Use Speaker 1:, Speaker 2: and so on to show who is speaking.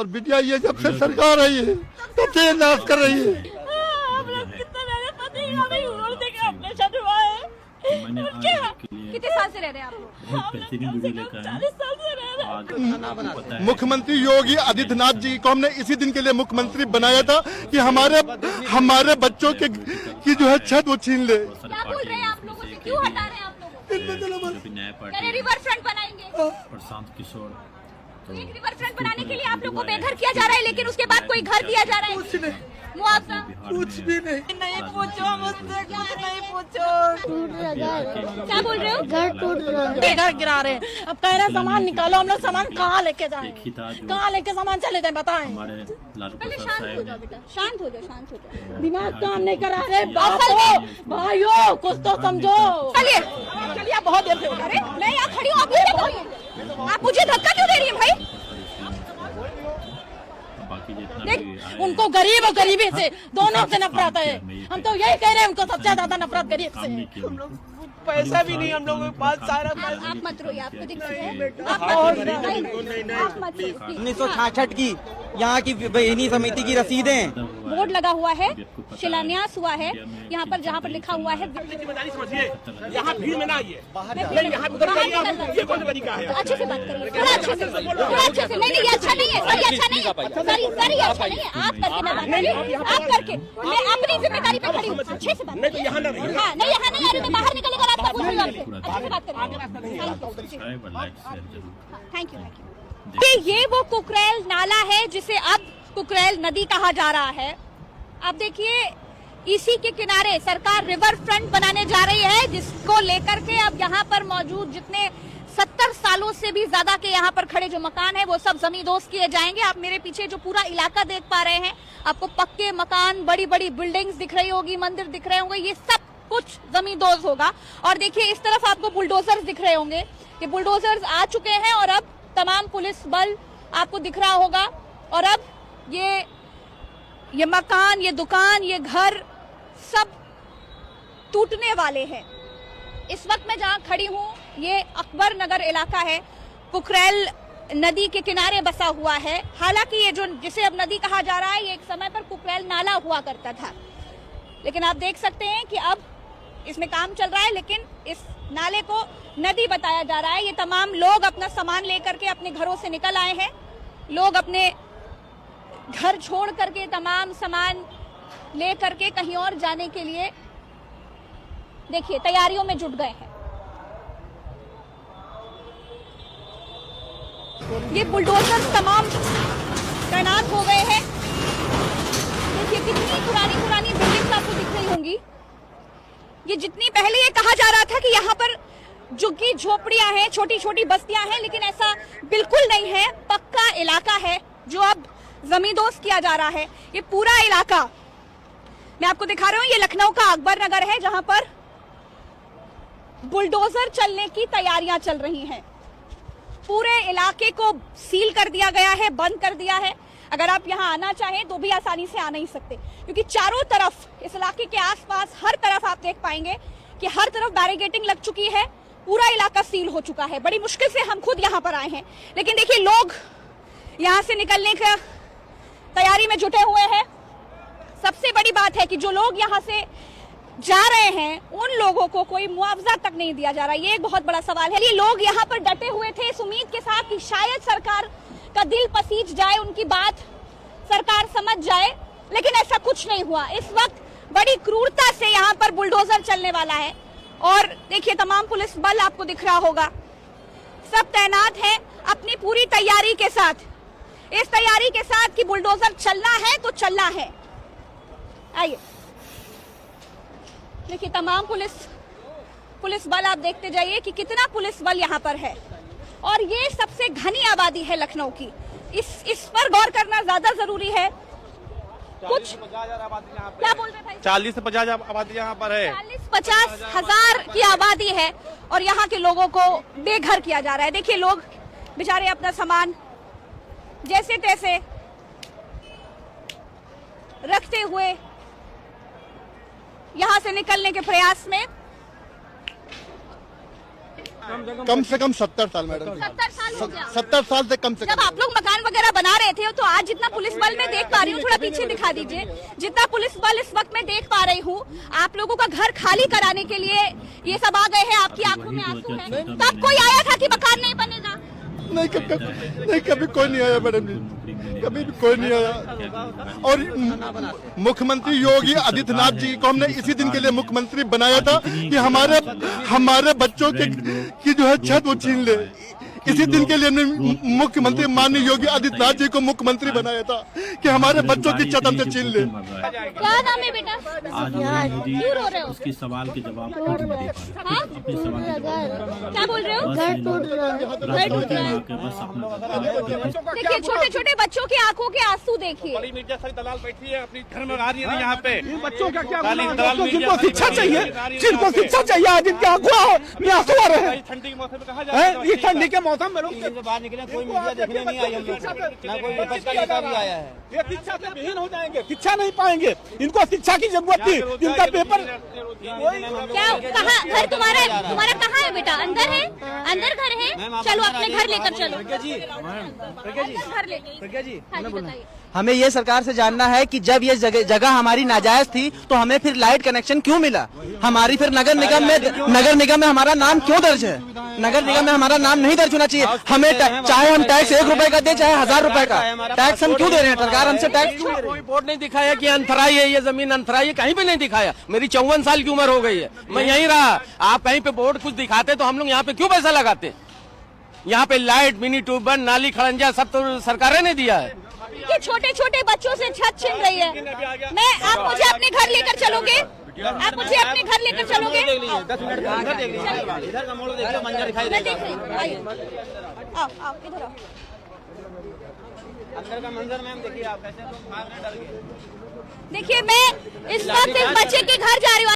Speaker 1: और बिटिया ये जब से सरकार आई है तब से नाश कर रही है।
Speaker 2: कितने साल से रह रहे हैं आप लोग? 40 साल से रह रहे हैं।
Speaker 1: मुख्यमंत्री योगी आदित्यनाथ जी को हमने इसी दिन के लिए मुख्यमंत्री बनाया था कि हमारे बच्चों के की जो है छत वो छीन ले।
Speaker 2: क्या बोल रहे हैं आप लोगों से, क्यों हटा रहे हैं आप लोगों को? रिवर फ्रंट बनाएंगे।
Speaker 3: प्रशांत किशोर
Speaker 2: एक रिवर फ्रंट बनाने के लिए आप लोगों को बेघर किया जा रहा है, लेकिन उसके बाद कोई घर दिया जा रहा है? कुछ नहीं, मुआवजा
Speaker 1: कुछ भी नहीं।
Speaker 4: नहीं पूछो मुझसे, कुछ नहीं पूछो।
Speaker 2: क्या बोल रहे हो?
Speaker 4: घर टूट रहा है, घर गिरा रहे हैं। अब कह रहे हैं सामान निकालो, हम लोग सामान कहाँ लेके जाएं? कहाँ लेके सामान चले जाए बताएं?
Speaker 2: पहले शांत हो जाओ बेटा, शांत हो जाओ, शांत हो जाओ।
Speaker 4: दिमाग काम नहीं करा रहे बापो भाइयों, कुछ तो समझो।
Speaker 2: चलिए चलिए, आप बहुत देर से उठा रहे। मैं यहाँ खड़ी हूँ, आप मुझे देखो, आप मुझे धक्का क्यों दे रही हैं भाई?
Speaker 4: देख, उनको गरीब और गरीबी से दोनों से नफरत है। हम तो यही कह रहे हैं, उनको सबसे ज्यादा नफरत गरीब से है।
Speaker 5: पैसा भी नहीं हम लोगों के पास, सारा
Speaker 2: आप मत रोइए, आपको दिक्कत है? आप मत रोइए।
Speaker 6: 1966 की यहाँ की बहिनी समिति की रसीदें,
Speaker 2: बोर्ड लगा हुआ है, शिलान्यास हुआ है यहाँ पर, जहाँ पर लिखा हुआ है।
Speaker 5: यहाँ भीड़ में ना आइए, यहाँ उधर जाइए। ये कौन तरीका है?
Speaker 2: अच्छे से बात करिए, थोड़ा अच्छे से, थोड़ा अच्छे से। नहीं ये अच्छा नहीं है, सर ये अच्छा नहीं है, सर ये अच्छा नहीं है। आप करके मैं बात करिए, आप करके, मैं अपनी जिम्मेदारी पे खड़ी हूँ। अच्छे से बात
Speaker 5: नहीं तो यहाँ ना रहिए।
Speaker 2: हाँ, नहीं यहाँ नहीं आ रही, मैं बाहर निकलने का रास्ता पूछ रही हूँ आपसे। अच्छे से बात करिए। Thank you. ये वो कुकरेल नाला है जिसे अब कुकरेल नदी कहा जा रहा है। अब देखिए, इसी के किनारे सरकार रिवर फ्रंट बनाने जा रही है, जिसको लेकर के अब यहाँ पर मौजूद जितने 70 सालों से भी ज्यादा के यहाँ पर खड़े जो मकान है वो सब जमींदोज किए जाएंगे। आप मेरे पीछे जो पूरा इलाका देख पा रहे हैं, आपको पक्के मकान, बड़ी बड़ी बिल्डिंग्स दिख रही होगी, मंदिर दिख रहे होंगे, ये सब कुछ जमींदोज होगा। और देखिए, इस तरफ आपको बुलडोजर्स दिख रहे होंगे, ये बुलडोजर्स आ चुके हैं और अब तमाम पुलिस बल आपको दिख रहा होगा। और अब ये मकान, ये दुकान, ये घर सब टूटने वाले हैं। इस वक्त मैं जहां खड़ी हूं, ये अकबर नगर इलाका है, कुकरेल नदी के किनारे बसा हुआ है। हालांकि ये जो जिसे अब नदी कहा जा रहा है, ये एक समय पर कुकरेल नाला हुआ करता था, लेकिन आप देख सकते हैं कि अब इसमें काम चल रहा है, लेकिन इस नाले को नदी बताया जा रहा है। ये तमाम लोग अपना सामान लेकर के अपने घरों से निकल आए हैं। लोग अपने घर छोड़ करके तमाम सामान ले करके कहीं और जाने के लिए देखिए तैयारियों में जुट गए हैं। ये बुलडोजर तमाम तैनात हो गए हैं। देखिए कितनी पुरानी पुरानी बिल्डिंग्स आपको दिख रही होंगी। ये जितनी पहले ये कहा जा रहा था कि यहाँ पर झुग्गी झोपड़ियां हैं, छोटी छोटी बस्तियां हैं, लेकिन ऐसा बिल्कुल नहीं है। पक्का इलाका है जो अब जमींदोज किया जा रहा है। ये पूरा इलाका मैं आपको दिखा रहा हूँ, ये लखनऊ का अकबर नगर है, जहां पर बुलडोजर चलने की तैयारियां चल रही हैं। पूरे इलाके को सील कर दिया गया है, बंद कर दिया है। अगर आप यहाँ आना चाहें तो भी आसानी से आ नहीं सकते, क्योंकि चारों तरफ इस इलाके के आसपास हर तरफ आप देख पाएंगे कि हर तरफ बैरिकेडिंग लग चुकी है। पूरा इलाका सील हो चुका है। बड़ी मुश्किल से हम खुद यहाँ पर आए हैं, लेकिन देखिए लोग यहाँ से निकलने का तैयारी में जुटे हुए हैं। सबसे बड़ी बात है कि जो लोग यहाँ से जा रहे हैं उन लोगों को कोई मुआवजा तक नहीं दिया जा रहा। ये एक बहुत बड़ा सवाल है। ये लोग यहाँ पर डटे हुए थे इस उम्मीद के साथ कि शायद सरकार का दिल पसीज जाए, उनकी बात सरकार समझ जाए, लेकिन ऐसा कुछ नहीं हुआ। इस वक्त बड़ी क्रूरता से यहाँ पर बुलडोजर चलने वाला है और देखिए तमाम पुलिस बल आपको दिख रहा होगा, सब तैनात है अपनी पूरी तैयारी के साथ, इस तैयारी के साथ कि बुलडोजर चलना है तो चलना है। आइए देखिए तमाम पुलिस बल आप देखते जाइए कि कितना पुलिस बल यहाँ पर है। और ये सबसे घनी आबादी है लखनऊ की, इस पर गौर करना ज्यादा जरूरी है। कुछ क्या बोल रहे भाई?
Speaker 7: 40 से 50 आबादी यहाँ पर है।
Speaker 2: 40-50 हजार की आबादी है और यहाँ के लोगों को बेघर किया जा रहा है। देखिए लोग बेचारे अपना सामान जैसे तैसे रखते हुए यहाँ से निकलने के प्रयास में।
Speaker 1: कम से कम 70 साल मैडम,
Speaker 2: 70 साल हो गया।
Speaker 1: 70 साल से कम से
Speaker 2: जब
Speaker 1: कम।
Speaker 2: आप लोग मकान वगैरह बना रहे थे तो आज जितना पुलिस बल में देख पा रही हूँ, थोड़ा पीछे दिखा दीजिए, जितना पुलिस बल इस वक्त में देख पा रही हूँ, आप लोगों का घर खाली कराने के लिए ये सब आ गए हैं, आपकी आंखों में आंसू है। तब कोई आया था कि मकान नहीं बनेगा?
Speaker 1: नहीं, कभी कोई नहीं आया मैडम जी, कभी भी कोई नहीं आया। और मुख्यमंत्री योगी आदित्यनाथ जी को हमने इसी दिन के लिए मुख्यमंत्री बनाया था कि हमारे बच्चों की जो है छत वो छीन ले। इसी दिन के लिए हमने मुख्यमंत्री माननीय योगी आदित्यनाथ जी को मुख्यमंत्री बनाया था कि हमारे बच्चों की छत हमसे छीन ले।
Speaker 2: क्या नाम है बेटा? क्यों रो रहे हो?
Speaker 3: उसके सवाल के जवाब खुद नहीं दे पा रहे। अपने सवाल के जवाब
Speaker 2: क्या बोल रहे हो?
Speaker 3: घर टूट रहा है। बस अपना
Speaker 2: देखिए छोटे छोटे बच्चों की आंखों के आंसू देखिए।
Speaker 7: बड़ी मीडिया सारी दलाल बैठी है अपनी घर में आ रही है यहाँ पे।
Speaker 5: बच्चों का क्या
Speaker 7: दलाल
Speaker 5: बच्चों
Speaker 7: मीडिया
Speaker 5: जिनको
Speaker 7: सारी
Speaker 5: शिक्षा चाहिए,
Speaker 7: दलाल
Speaker 5: जिनको शिक्षा चाहिए, आज इनके आंखों में आंसू आ रहे हैं।
Speaker 7: ठंडी के मौसम में कहा
Speaker 5: हैं?
Speaker 7: जाए
Speaker 5: ये ठंडी के मौसम में लोग
Speaker 6: से बाहर निकले, कोई मीडिया देखने नहीं आई हम लोग को, ना कोई विपक्ष का नेता भी आया है।
Speaker 5: ये शिक्षा से विहीन हो जाएंगे, शिक्षा नहीं पाएंगे। इनको शिक्षा की जरूरत थी, इनका पेपर
Speaker 2: क्या कहाँ घर तुम्हारा कहाँ है बेटा? अंदर है, अंदर घर है। चलो अपने घर लेकर चलो। घर लेके हाँ जी, बताइए।
Speaker 6: हमें ये सरकार से जानना है कि जब ये जगह हमारी नाजायज थी तो हमें फिर लाइट कनेक्शन क्यों मिला? हमारी फिर नगर निगम में हमारा नाम क्यों दर्ज है? नगर निगम में हमारा नाम नहीं दर्ज होना चाहिए। हमें चाहे हम टैक्स 1 रुपए का दे, चाहे 1000 रुपए का टैक्स हम क्यों दे रहे हैं? सरकार हमसे टैक्स क्यों ले रही है?
Speaker 8: कोई बोर्ड नहीं दिखाया कि अंतराई है, ये जमीन अंतराई है, कहीं पे नहीं दिखाया। मेरी 54 साल की उम्र हो गई है, मैं यहीं रहा। आप कहीं पे बोर्ड कुछ दिखाते तो हम लोग यहाँ पे क्यों पैसा लगाते? यहाँ पे लाइट, मिनी ट्यूबवेल, नाली, खड़ंजा सब तो सरकारें ने दिया है।
Speaker 2: कि छोटे छोटे बच्चों से छत छिन रही है। आप मुझे अपने घर लेकर चलोगे? आप मुझे अपने घर लेकर चलोगे?
Speaker 6: 10 मिनट इधर का मोड़ देखिए, मंजर दिखाई
Speaker 2: मैं
Speaker 6: देगा।
Speaker 2: देख रही हूँ, आइए। आओ इधर आओ।
Speaker 6: अंदर का मंजर मैम देखिए आप कैसे लोग भाग रहे हैं डर के।
Speaker 2: देखिए मैं इस वक्त इस बच्चे के घर जा रही हूँ।